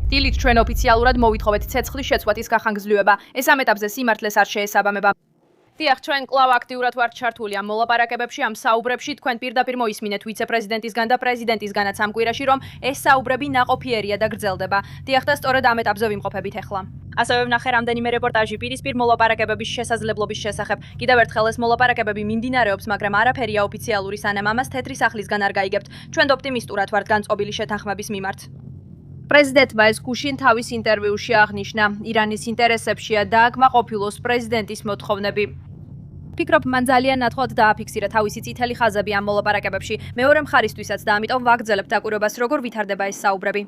დილით ჩვენ ოფიციალურად მოვითხოვეთ ცეცხლის შეცვათის გახანგრძლივება. ეს ამ ეტაპზე სიმართლეს არ შეესაბამება. დიახ, ჩვენ კვლავ აქტიურად ვართ ჩართული ამ მოლაპარაკებებში, ამ საუბრებში. თქვენ პირდაპირ მოისმინეთ ვიცე-პრეზიდენტისგან და პრეზიდენტისგანაც ამ კვირაში, რომ ეს საუბრები ნაყოფიერია და გრძელდება. დიახ, და სწორედ ამ ეტაპზე ვიმყოფებით ახლა. ასევე ვნახე რამდენიმე რეპორტაჟი პირისპირ მოლაპარაკებების შესაძლებლობის შესახებ. კიდევ ერთხელ ეს მოლაპარაკებები მიმდინარეობს, მაგრამ არაფერია ოფიციალური, სანამ ამას თეთრი სახლისგან არ გაიგებთ. ჩვენ ოპტიმისტურად ვართ განწყობილი შეთანხმების მიმართ. პრეზიდენტმა ეს გუშინ თავის ინტერვიუში აღნიშნა, ირანის ინტერესებშია დააკმაყოფილოს პრეზიდენტის მოთხოვნები. ფიქრობ, მან ძალიან ნათლად დააფიქსირა თავისი წითელი ხაზები ამ მოლაპარაკებებში, მეორე მხარისთვისაც და ამიტომ ვაგრძელებთ დაკვირვებას, როგორ ვითარდება ეს საუბრები.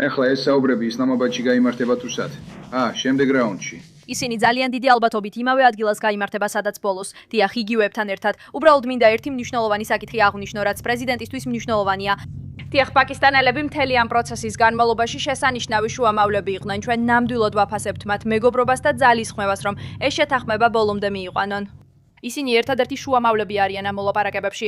ეხლა ეს საუბრები ისლამაბადში გაიმართება თუ სად? შემდეგ რაუნდში. ისინი ძალიან დიდი ალბათობით იმავე ადგილას გაიმართება, სადაც ბოლოს. დიახ, იგივეებთან ერთად. უბრალოდ მინდა ერთი მნიშვნელოვანი საკითხი აღვნიშნო, რაც პრეზიდენტისთვის მნიშვნელოვანია. დიახ, პაკისტანელები მთელი ამ პროცესის განმავლობაში შესანიშნავი შუამავლები იყვნენ. ჩვენ ნამდვილად ვაფასებთ მათ მეგობრობას და ძალისხმევას, რომ ეს შეთანხმება ბოლომდე მიიყვანონ. ისინი ერთადერთი შუამავლები არიან ამ მოლაპარაკებებში.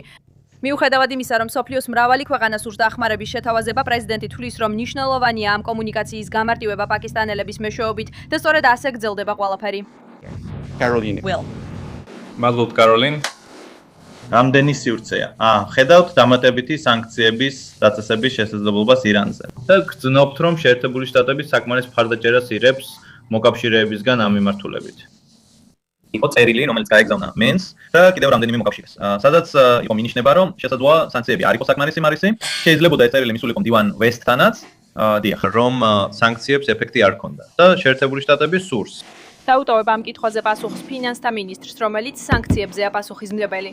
მიუხედავად იმისა, რომ სოფლიოს მრავალი ქვეყანა სურს დახმარების შეთავაზება, პრეზიდენტი თვლის, რომ მნიშვნელოვანია ამ კომუნიკაციის გამარტივება პაკისტანელების მეშვეობით და სწორედ ასე გრძელდება ყველაფერი. Caroline. Will. მადლობთ, Caroline. რამდენი სივრცეა? ხედავთ დამატებითი სანქციების დაწესების შესაძლებლობას ირანზე. და გრძნობთ, რომ შეერთებული შტატები საკმარის მხარდაჭერას იღებს მოკავშირეებისგან ამ მიმართულებით. იყო წერილი, რომელიც გაეგზავნა მენს და კიდევ რამდენიმე მოკავშირეს. სადაც იყო მინიშნება, რომ შესაძლოა სანქციები არ იყოს საკმარისი მარისი, შეიძლებოდა ეს წერილი მისულიყო მდივან ვესტთანაც, დიახ, რომ სანქციებს ეფექტი არ ჰქონდა და შეერთებული შტატები სურს. დაუტოვებ ამ კითხვაზე პასუხს ფინანსთა მინისტრს, რომელიც სანქციებზეა პასუხისმგებელი.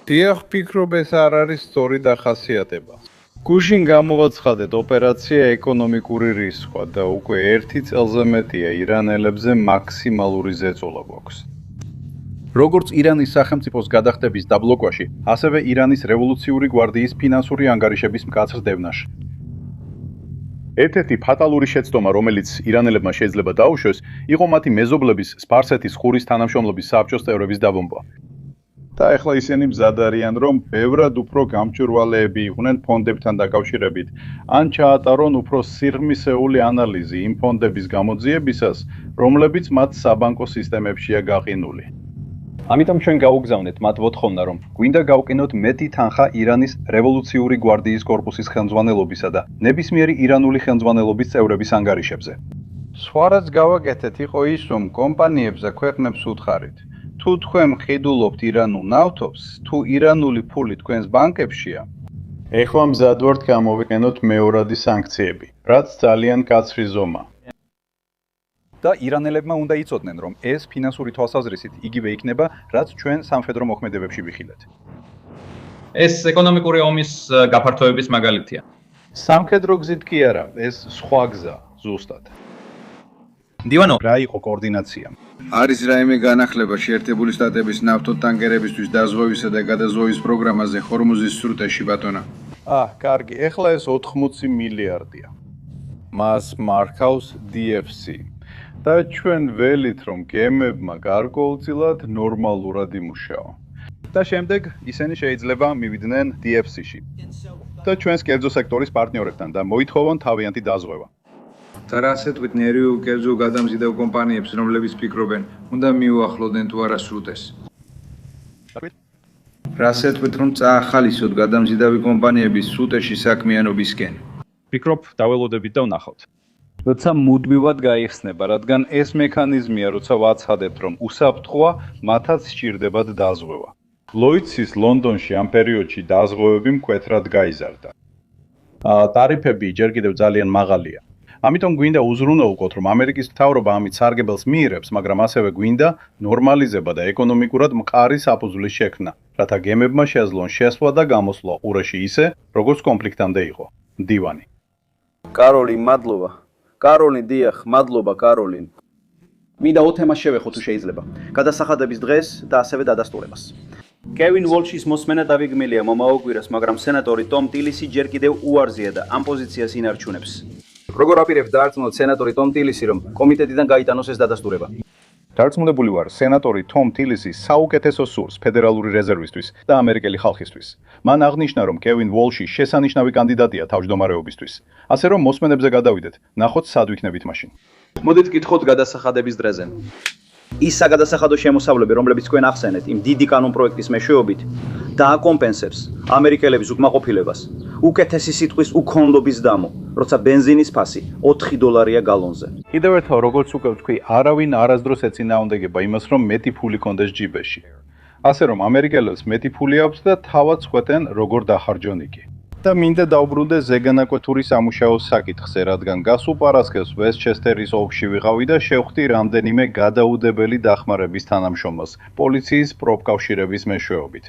დიახ, ფიქრობ, ეს არ არის სწორი დახასიათება. გუშინ გამოაცხადეთ ოპერაცია ეკონომიკური რისხვა და უკვე 1 წელზე მეტია ირანელებზე მაქსიმალური ზეწოლა გვაქვს. როგორც ირანის სახელმწიფოს გადახდების დაბლოკვაში, ასევე ირანის რევოლუციური გვარდიის ფინანსური ანგარიშების მკაცრდევნაში. ერთ-ერთი ფატალური შეცდომა, რომელიც ირანელებმა შეიძლება დაუშვეს, იყო მათი მეზობლების სპარსეთის ყურის თანამშრომლობის საბჭოს წევრების დაბომბვა. და ეხლა ისინი მზად არიან, რომ ბევრად უფრო გამჭვირვალეები იყვნენ ფონდებთან დაკავშირებით, ან ჩაატარონ უფრო სიღრმისეული ანალიზი იმ ფონდების გამოძიებისას, რომლებიც მათ საბანკო სისტემებშია გაყინული. ამიტომ ჩვენ გავუგზავნეთ მათ მოთხოვნა, რომ გვინდა გავყინოთ მეტი თანხა ირანის რევოლუციური გვარდიის კორპუსის ხელმძღვანელობისა და ნებისმიერი ირანული ხელმძღვანელობის წევრების ანგარიშებზე. სხვა რაც გავაკეთეთ, იყო ის, რომ კომპანიებზე ქვეყნებს უთხარით. თუ თქვენ მყიდულობთ ირანულ ნავთობს, თუ ირანული ფული თქვენს ბანკებშია, ეხლა მზად ვართ გამოვიყენოთ მეორადი სანქციები, რაც ძალიან კაცრი ზომაა. და ირანელებმა უნდა იცოდნენ, რომ ეს ფინანსური თვალსაზრისით იგივე იქნება, რაც ჩვენ სამხედრო მოქმედებებში ვიხილეთ. ეს ეკონომიკური ომის გაფართოების მაგალითია. სამხედრო გზით კი არა, ეს სხვა გზა, ზუსტად. დივანო, რა იყო კოორდინაცია? არის რაიმე განახლება შეერთებული შტატების ნავთობტანკერებისთვის დაზღვევისა და გადაზღვევის პროგრამაზე ჰორმუზის სრუტეში, ბატონო? კარგი, ეხლა ეს 80 მილიარდია. მას მარქავს DFC. და ჩვენ ველით, რომ გემებმა გარკვეულწილად ნორმალურად იმუშაო. და შემდეგ ისინი შეიძლება მივიდნენ DFC-ში. და ჩვენს კერძო სექტორის პარტნიორებთან და მოითხოვონ თავიანთი დაზღვევა. და რასაც თქვით ნერვიულ კერძო გადამზიდავ კომპანიებს, რომლებიც ფიქრობენ, უნდა მიუახლოვდნენ თუ არა სრუტეს. რასაც თქვით, რომ წაახალისოთ გადამზიდავი კომპანიების სრუტეში საქმიანობისკენ. ფიქრობ, დაველოდებით და ვნახოთ. როცა მუდმივად გაიხსნება, რადგან ეს მექანიზმია, როცა ვაცხადებთ, რომ უსაფრთხოა, მათაც სჭირდებათ დაზღვევა. ლოიცის ლონდონში ამ პერიოდში დაზღვევები მკვეთრად გაიზარდა. ტარიფები ჯერ კიდევ ძალიან მაღალია. ამიტომ გვინდა უზრუნველყოთ, რომ ამერიკის მთავრობა ამით სარგებელს მიიღებს, მაგრამ ასევე გვინდა ნორმალიზება და ეკონომიკურად მყარი საფუძვლის შექმნა, რათა გემებმა შეძლონ შესვლა და გამოსვლა ყურეში ისე, როგორც კონფლიქტამდე იყო. დივანი. კაროლინ, მადლობა. კაროლინ, დიახ, მადლობა, კაროლინ. მინდა 4 თემას შევეხო თუ შეიძლება. გადასახადების დღეს და ასევე დადასტურებას. კევინ ვოლშის მოსმენა დავიგმილია მომავალ კვირას, მაგრამ სენატორი ტომ ტილისი ჯერ კიდევ უარზია და ამ პოზიციას ინარჩუნებს. როგორ აპირებს დაარწმუნოთ სენატორი ტომ ტილისი, რომ კომიტეტიდან გაიტანოს ეს დადასტურება? დარწმუნებული ვარ, სენატორი თომ თილისი საუკეთესო სურს ფედერალური რეზერვისთვის და ამერიკელი ხალხისთვის. მან აღნიშნა, რომ კევინ ვოლში შესანიშნავი კანდიდატია თავმჯდომარეობისთვის. ასე რომ მოსმენებზე გადავიდეთ, ნახოთ სად ვიქნებით მაშინ. მოდით კითხოთ გადასახადების დრეზე. ის საგადასახადო შემოსავლები, რომლებიც თქვენ ახსენეთ, იმ დიდი კანონპროექტის მეშვეობით დააკომპენსებს ამერიკელების უკმაყოფილებას უკეთესი სიტყვის უქონლობის დამო, როცა ბენზინის ფასი $4 გალონზე. კიდევ ერთხელ, როგორც უკვე ვთქვი, არავინ არასდროს ეწინააღმდეგება იმას, რომ მეტი ფული კონდეს ჯიბეში. ასე რომ ამერიკელებს მეტი ფული აქვს და თავად ხვეთენ როგორ დახარჯონ იგი. და მინდა დავბრუნდე ზეგანაკვეთური სამუშაოს საკითხზე, რადგან გასულ პარასკევს ვესტჩესტერის ოლქში ვიყავი და შევხვდი რამდენიმე გადაუდებელი დახმარების თანამშრომელს პოლიციის პროფკავშირების მეშვეობით.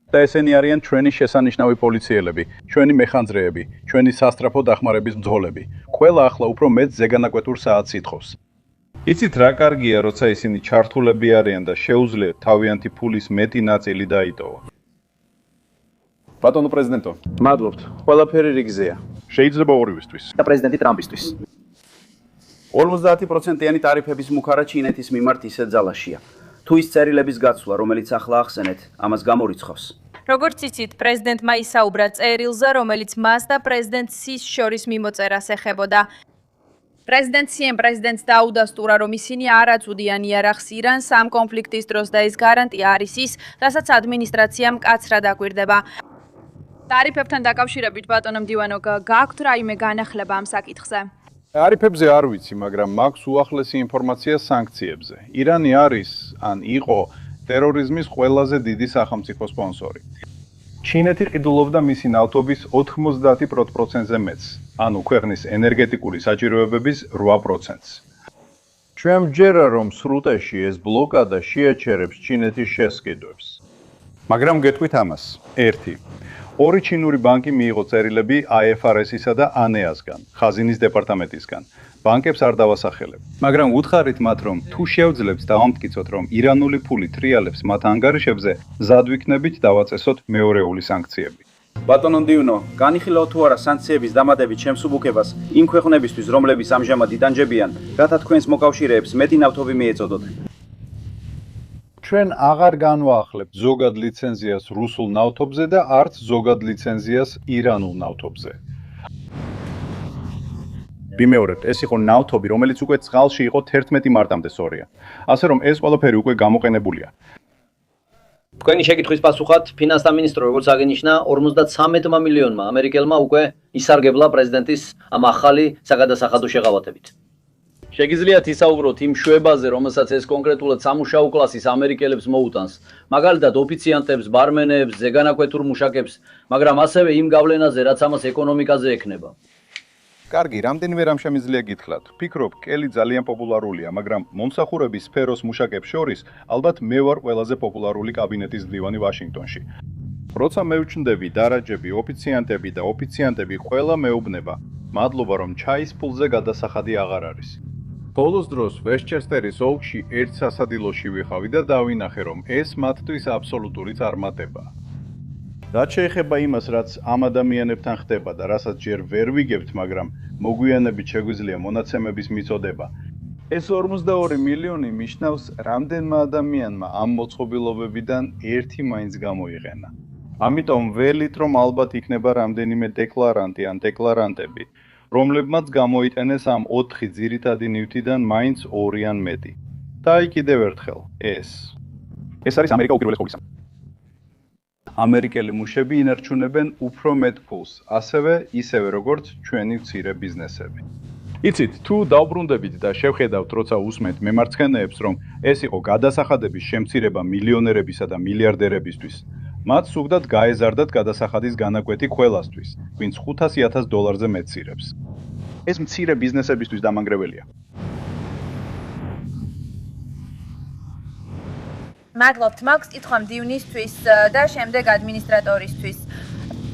და ესენი არიან ჩვენი შესანიშნავი პოლიციელები, ჩვენი მეხანძრეები, ჩვენი სასტრაფო დახმარების მძღოლები. ყველა ახლა უფრო მეტ ზეგანაკვეთურ საათს ითხოვს. იცით რა კარგია, როცა ისინი ჩართულები არიან და შეუძლიათ თავიანთი ფულის მეტი ნაწილი დაიტოვო. ბატონო პრეზიდენტო, მადლობთ. ყველაფერი რიგზეა. შეიძლება ორივისთვის. და პრეზიდენტი ტრამპისთვის. 50%-იანი ტარიფების მუხარა ჩინეთის მიმართ ისეთ ძალაშია. თუ ის წერილების გაცვლა, რომელიც ახლა ახსენეთ, ამას გამორიცხავს. როგორც იცით, პრეზიდენტმა ისაუბრა წერილზე, რომელიც მას და პრეზიდენტ სის შორის მიმოწერას ეხებოდა. პრეზიდენტ სიემ პრეზიდენტს დაუდასტურა, რომ ისინი არ აწვდიან იარაღს ირანს ამ კონფლიქტის დროს და ეს გარანტია არის ის, რასაც ადმინისტრაციამ მკაცრად აკვირდება. ტარიფებთან დაკავშირებით ბატონო მდივანო, გაქვთ რაიმე განახლება ამ საკითხზე? ტარიფებზე არ ვიცი, მაგრამ მაქვს უახლესი ინფორმაცია სანქციებზე. ირანი არის ან იყო ტერორიზმის ყველაზე დიდი სახელმწიფო სპონსორი. ჩინეთი ყიდულობდა მისი ნავთობის 90%-ზე მეტს, ანუ ქვეყნის ენერგეტიკული საჭიროებების 8%-ს. ჩვენ ვჯერა, რომ სრუტეში ეს ბლოკადა შეაჩერებს ჩინეთის შესყიდვებს. მაგრამ გეტყვით ამას. 1. ორი ჩინური ბანკი მიიღო წერილები IFRS-ისა და ANEA-სგან, ხაზინის დეპარტამენტისგან. ბანკებს არ დავასახელებ. მაგრამ უთხარით მათ, რომ თუ შეუძლებთ დავამტკიცოთ, რომ ირანული ფული ტრიალებს მათ ანგარიშებზე, ზად ვიქნებით დავაწესოთ მეორეული სანქციები. ბატონო მდივნო, განიხილავთ თუ არა სანქციების დამატებით შემსუბუქებას იმ ქვეყნებისთვის, რომლებიც ამჟამად იდანჯებიან, რათა თქვენს მოკავშირეებს მეტი ნავთობი მიეწოდოთ. ჩვენ აღარ განვაახლებთ ზოგად ლიცენზიას რუსულ ნავთობზე და არც ზოგად ლიცენზიას ირანულ ნავთობზე. ვიმეორებთ, ეს იყო ნავთობი, რომელიც უკვე წყალში იყო 11 მარტამდე სწორია. ასე რომ ეს ყველაფერი უკვე გამოყენებულია. თქვენი შეკითხვის პასუხად, ფინანსთა მინისტრო, როგორც აღინიშნა, 53 მილიონმა ამერიკელმა უკვე ისარგებლა პრეზიდენტის ამ ახალი საგადასახადო შეღავათებით. შეგიძლიათ ისაუბროთ იმ შვებაზე, რომელსაც ეს კონკრეტულად სამუშაო კლასის ამერიკელებს მოუტანს, მაგალითად ოფიციანტებს, ბარმენებს, ზეგანაკვეთურ მუშაკებს, მაგრამ ასევე იმ გავლენაზე, რაც ამას ეკონომიკაზე ექნება. კარგი, რამდენიმე რამ შემიძლია გითხრათ. ვფიქრობ, კელი ძალიან პოპულარულია, მაგრამ მომსახურების სფეროს მუშაკებს შორის ალბათ მე ვარ ყველაზე პოპულარული კაბინეტის მდივანი ვაშინგტონში. როცა მევჩნდები დარაჯები, ოფიციანტები და ოფიციანტები ყველა მეუბნება, მადლობა რომ ჩაის ფულზე გადასახადი აღარ არის. ბოლოს დროს ვესტჩესტერის ოლქში ერთ სასადილოში ვიყავი და დავინახე, რომ ეს მათთვის აბსოლუტური წარმატებაა. რაც შეეხება იმას, რაც ამ ადამიანებთან ხდება და რასაც ჯერ ვერ ვიგებთ, მაგრამ მოგვიანებით შეგვიძლია მონაცემების მიწოდება. ეს 42 მილიონი ნიშნავს, რამდენმა ადამიანმა ამ მოწყობილობებიდან ერთი მაინც გამოიყენა. ამიტომ ველით, რომ ალბათ იქნება რამდენიმე დეკლარანტი ან დეკლარანტები, რომლებმაც გამოიყენეს ამ 4 ძირითადი ნივთიდან მაინც 2 ან მეტი. და აი კიდევ ერთხელ, ეს არის ამერიკა უპირველეს ყოვლისა. ამერიკელი მუშები ინარჩუნებენ უფრო მეტ ფულს, ისევე როგორც ჩვენი მცირე ბიზნესები. იცით, თუ დავბრუნდებით და შევხედავთ, როცა უსმენთ მემარცხენეებს, რომ ეს იყო გადასახადების შემცირება მილიონერებისა და მილიარდერებისთვის, მათ სუგდათ გაეზარდათ გადასახადის განაკვეთი ყველასთვის, ვინც $500,000-ზე მეტცირებს. ეს მცირე ბიზნესებისთვის დამანგრეველია. მადლობთ, მაქვს კითხვა მდივნისთვის და შემდეგ ადმინისტრატორისთვის.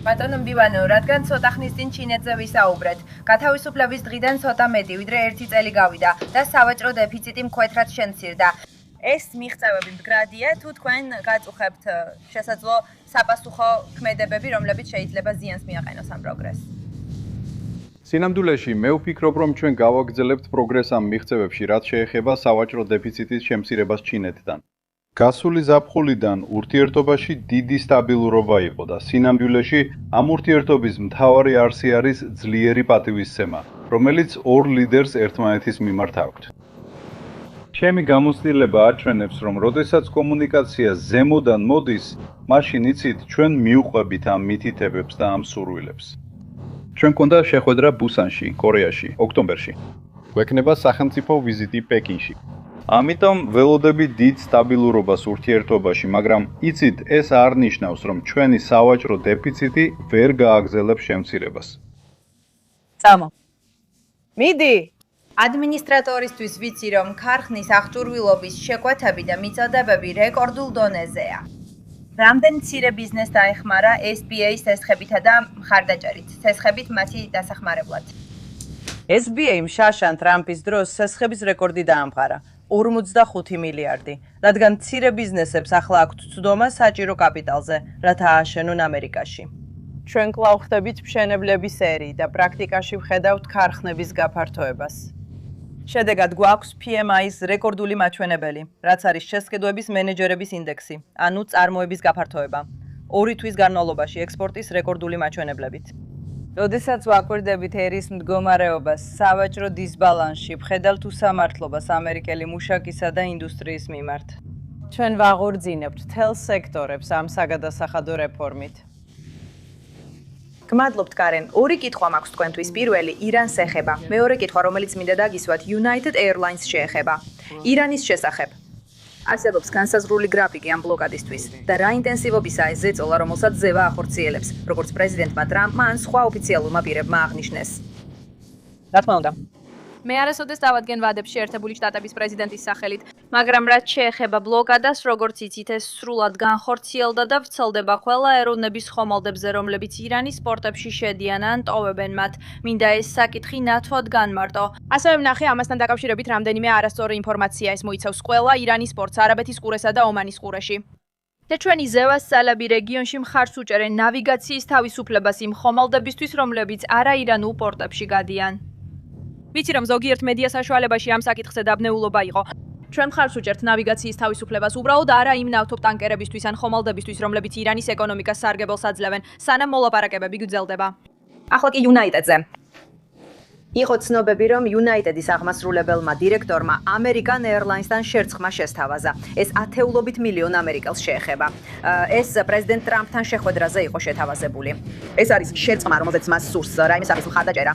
ბატონო მდივანო, რადგან ცოტა ხნის წინ ჩინეთზე ვისაუბრეთ, გათავისუფლების დღიდან ცოტა მეტი, ვიდრე 1 წელი გავიდა და სავაჭრო დეფიციტი მკვეთრად შემცირდა. ეს მიღწევები მდგრადია, თუ თქვენ გაწუხებთ შესაძლო საპასუხო ქმედებები, რომლებიც შეიძლება ზიანს მიაყენოს ამ პროგრესს. სინამდვილეში მე ვფიქრობ, რომ ჩვენ გავაგრძელებთ პროგრესს ამ მიღწევებში, რაც შეეხება სავაჭრო დეფიციტის შემცირებას ჩინეთთან. გასული ზაფხულიდან ურთიერთობაში დიდი სტაბილურობა იყო და სინამდვილეში ამ ურთიერთობის მთავარი არსი არის ძლიერი პატივისცემა, რომელიც ორ ლიდერს ერთმანეთის მიმართ აქვთ. ჩემი გამოცდილება აჩვენებს, რომ როდესაც კომუნიკაცია ზემოდან მოდის, მაშინ იცით, ჩვენ მივყვებით ამ მითითებებს და ამ სურვილებს. ჩვენ გქონდა შეხვედრა ბუსანში, კორეაში, ოქტომბერში. გვექნება სახელმწიფო ვიზიტი პეკინში. ამიტომ ველოდები დიდ სტაბილურობას ურთიერთობაში, მაგრამ იცით, ეს არ ნიშნავს, რომ ჩვენი სავაჭრო დეფიციტი ვერ გააგრძელებს შემცირებას. წამო. მიდი. ადმინისტრატორისთვის ვიცი, რომ ქარხნის აღჭურვილობის შეკვეთები და მიწოდებები რეკორდულ დონეზეა. რამდენ მცირე ბიზნესს დაეხმარა SBA-ის სესხებითა და მხარდაჭერით, სესხებით მათი დასახმარებლად. SBA-მ შაშან ტრამპის დროს სესხების რეკორდი დაამყარა. 45 მილიარდი, რადგან მცირე ბიზნესებს ახლა აქვთ ცდომა საჭირო კაპიტალზე, რათა ააშენონ ამერიკაში. ჩვენ კვლავ ხდებით მშენებლების ერი და პრაქტიკაში ვხედავთ ქარხნების გაფართოებას. შედეგად გვაქვს PMI-ის რეკორდული მაჩვენებელი, რაც არის შესყიდვების მენეჯერების ინდექსი, ანუ წარმოების გაფართოება. 2 თვის განმავლობაში ექსპორტის რეკორდული მაჩვენებლებით. როდესაც ვაკვირდებით ერის მდგომარეობას სავაჭრო დისბალანსში, ვხედავთ უსამართლობას ამერიკელი მუშაკისა და ინდუსტრიის მიმართ. ჩვენ ვაღორძინებთ მთელ სექტორებს ამ საგადასახადო რეფორმით. გმადლობთ კარენ. ორი კითხვა მაქვს თქვენთვის. პირველი ირანს ეხება. მეორე კითხვა, რომელიც მინდა დაგისვათ, United Airlines შეეხება. ირანის შესახებ. არსებობს განსაზღვრული გრაფიკი ამ ბლოკადისთვის და რა ინტენსივობისაა ეს ზეწოლა, რომელსაც ზევა ახორციელებს, როგორც პრეზიდენტმა ტრამპმა ან სხვა ოფიციალურმა პირებმა აღნიშნეს. რა თქმა უნდა. მე არასოდეს დავადგენ ვადებს შეერთებული შტატების პრეზიდენტის სახელით, მაგრამ რაც შეეხება ბლოკადას, როგორც იცით, ეს სრულად განხორციელდა და ვრცელდება ყველა ეროვნების ხომალდებზე, რომლებიც ირანის პორტებში შედიან ან ტოვებენ მათ. მინდა ეს საკითხი ნათლად განმარტო. ასევე ვნახე ამასთან დაკავშირებით რამდენიმე არასწორი ინფორმაცია, ეს მოიცავს ყველა ირანის პორტს, არაბეთის ყურესა და ომანის ყურეში. და ჩვენი ზევას სალაბი რეგიონში მხარს უჭერენ ნავიგაციის თავისუფლებას იმ ხომალდებისთვის, რომლებიც არაირანულ პორტებში გადიან. ვიცი რომ ზოგიერთ მედია საშუალებაში ამ საკითხზე დაბნეულობა იყო. ჩვენ მხარს უჭერთ ნავიგაციის თავისუფლებას, უბრალოდ არა იმ ნავთობტანკერებისთვის ან ხომალდებისთვის, რომლებიც ირანის ეკონომიკას სარგებელს აძლევენ, სანამ მოლაპარაკებები გრძელდება. ახლა კი United-ზე. იყო ცნობები, რომ United-ის აღმასრულებელმა დირექტორმა American Airlines-თან შერწყმა შესთავაზა. ეს ათეულობით მილიონ ამერიკელს შეეხება. ეს პრეზიდენტ ტრამპთან შეხვედრაზე იყო შეთავაზებული. ეს არის შერწყმა, რომელზეც მას სურს რაიმე სახის მხარდაჭერა.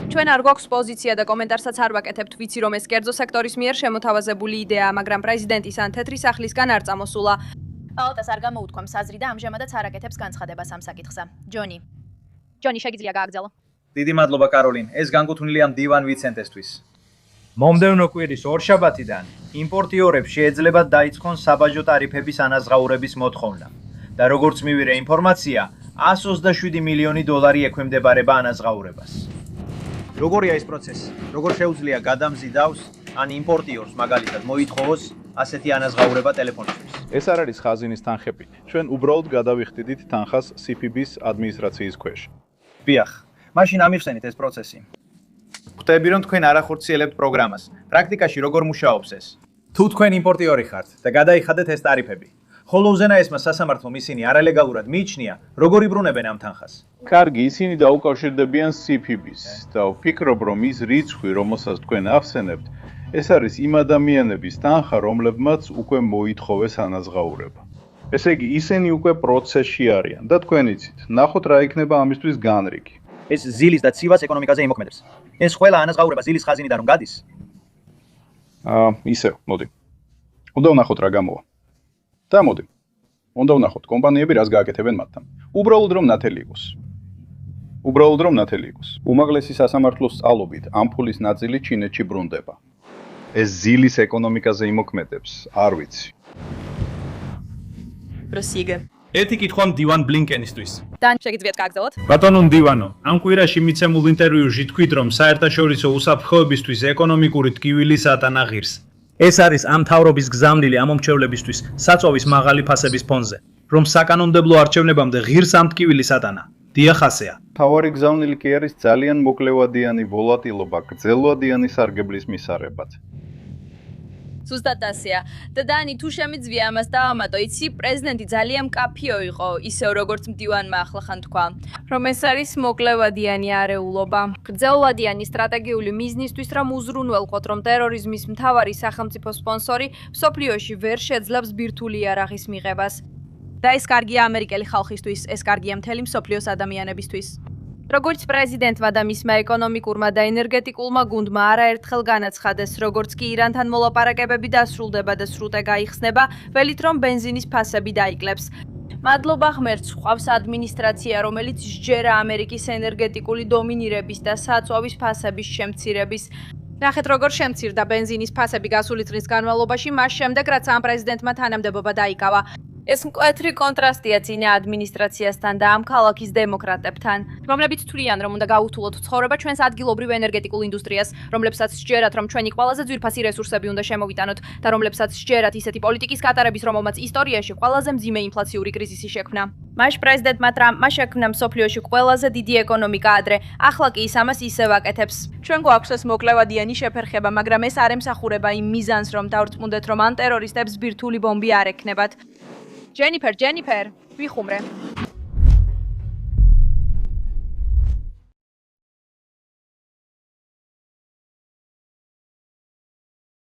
ჩვენ არ გვაქვს პოზიცია და კომენტარსაც არ ვაკეთებთ, ვიცი რომ ეს კერძო სექტორის მიერ შემოთავაზებული იდეაა, მაგრამ პრეზიდენტის ან თეთრი სახლისგან არ წამოსულა. პალატას არ გამოუთქვამს აზრი და ამჟამადაც არ აკეთებს განცხადებას ამ საკითხზე. ჯონი, შეგიძლია გააგრძელო. დიდი მადლობა კაროლინ, ეს განკუთვნილია მდივან ვიცენტესთვის. მომდევნო კვირის ორშაბათიდან იმპორტიორებს შეეძლებათ დაიწყონ საბაჟო ტარიფების ანაზღაურების მოთხოვნა და როგორც მივიღე ინფორმაცია, 127 მილიონი დოლარი ექვემდებარება ანაზღაურებას. როგორია ეს პროცესი? როგორ შეუძლია გადამზიდავს ან იმპორტიორს მაგალითად მოითხოვოს ასეთი ანაზღაურება ტელეფონისთვის? ეს არ არის ხაზინის თანხები. ჩვენ უბრალოდ გადავიხდიდით თანხას CFB-ის ადმინისტრაციის ქვეშ. დიახ, მაშინ ამიხსენით ეს პროცესი. ხვდები რომ თქვენ არ ახორციელებთ პროგრამას. პრაქტიკაში როგორ მუშაობს ეს? თუ თქვენ იმპორტიორი ხართ და გადაიხადეთ ეს ტარიფები, ხოლო უზენაესმა სასამართლომ ისინი არალეგალურად მიიჩნია, როგორ იბრუნებენ ამ თანხას? კარგი, ისინი დაუკავშირდებიან CFB-ს და ვფიქრობ, რომ ის რიცხვი, რომელსაც თქვენ ახსენებთ, ეს არის იმ ადამიანების თანხა, რომლებმაც უკვე მოითხოვეს ანაზღაურება. ესე იგი, ისინი უკვე პროცესში არიან და თქვენ იცით, ნახოთ რა იქნება ამისთვის განრიგი. ეს ზილის და ცივას ეკონომიკაზე იმოქმედებს. ეს ყველა ანაზღაურება ზილის ხაზინიდან რომ გადის? ისევ, მოდი. უნდა ვნახოთ რა გამოვა. და მოდი. უნდა ვნახოთ კომპანიები რას გააკეთებენ მათთან. უბრალოდ რომ ნათელი იყოს. უმაღლესი სასამართლოს სწავლობით ამ ფულის ნაწილი ჩინეთში ბრუნდება. ეს ზილის ეკონომიკაზე იმოქმედებს, არ ვიცი. პროსიგე. ერთი კითხვა მდივან ბლინკენისთვის. დან შეგიძლიათ გააგრძელოთ? ბატონო მდივანო, ამ კვირაში მიცემულ ინტერვიუში თქვით, რომ საერთაშორისო უსაფრთხოებისთვის ეკონომიკური ტკივილი სატანა ღირს. ეს არის ამ მთავრობის გზავნილი ამომრჩევლებისთვის საწვავის მაღალი ფასების ფონზე, რომ საკანონმდებლო არჩევნებამდე ღირს ამ ტკივილი სატანა. დიახ, ასეა. თავარი გზავნილი კი არის ძალიან მოკლევადიანი ვოლატილობა გრძელვადიანი სარგებლის მისაღებად. ზუსტად ასეა. და დანი თუ შემიძლია ამას დავამატო, იცი, პრეზიდენტი ძალიან მკაფიო იყო, ისევ როგორც მდივანმა ახლახან თქვა, რომ ეს არის მოკლევადიანი არეულობა. გრძელვადიანი სტრატეგიული მიზნისთვის, რომ უზრუნველყოთ, რომ ტერორიზმის მთავარი სახელმწიფო სპონსორი მსოფლიოში ვერ შეძლებს ბირთვული იარაღის მიღებას. და ეს კარგია ამერიკელი ხალხისთვის, ეს კარგია მთელი მსოფლიოს ადამიანებისთვის. როგორც პრეზიდენტმა და მისმა ეკონომიკურმა და ენერგეტიკულმა გუნდმა არაერთხელ განაცხადეს, როგორც კი ირანთან მოლაპარაკებები დასრულდება და სრუტე გაიხსნება, ველით რომ ბენზინის ფასები დაიკლებს. მადლობა ღმერთს, ყავს ადმინისტრაცია, რომელიც სჯერა ამერიკის ენერგეტიკული დომინირების და საწვავის ფასების შემცირების. ნახეთ, როგორ შემცირდა ბენზინის ფასები გასული წლის განმავლობაში, მას შემდეგ, რაც ამ პრეზიდენტმა თანამდებობა დაიკავა. ეს მკვეთრი კონტრასტია წინა ადმინისტრაციასთან და ამ ქალაქის დემოკრატებთან, რომლებიც თვლიან, რომ უნდა გაუთულოთ ცხოვრება ჩვენს ადგილობრივ ენერგეტიკულ ინდუსტრიას, რომლებსაც სჯერათ, რომ ჩვენი ყველაზე ძვირფასი რესურსები უნდა შემოვიტანოთ და რომლებსაც სჯერათ ისეთი პოლიტიკის გატარების, რომელმაც ისტორიაში ყველაზე მძიმე ინფლაციური კრიზისი შექმნა. მაშ პრეზიდენტმა ტრამპმა შექმნა მსოფლიოში ყველაზე დიდი ეკონომიკა ადრე, ახლა კი ის ამას ისევ აკეთებს. ჩვენ გვაქვს ეს მოკლევადიანი შეფერხება, მაგრამ ეს არ ემსახურება იმ მიზანს, რომ დავრწმუნდეთ, რომ ან ტერორისტებს ბირთვული ბომბი არ ექნებათ. Jennifer, ვიხუმრე.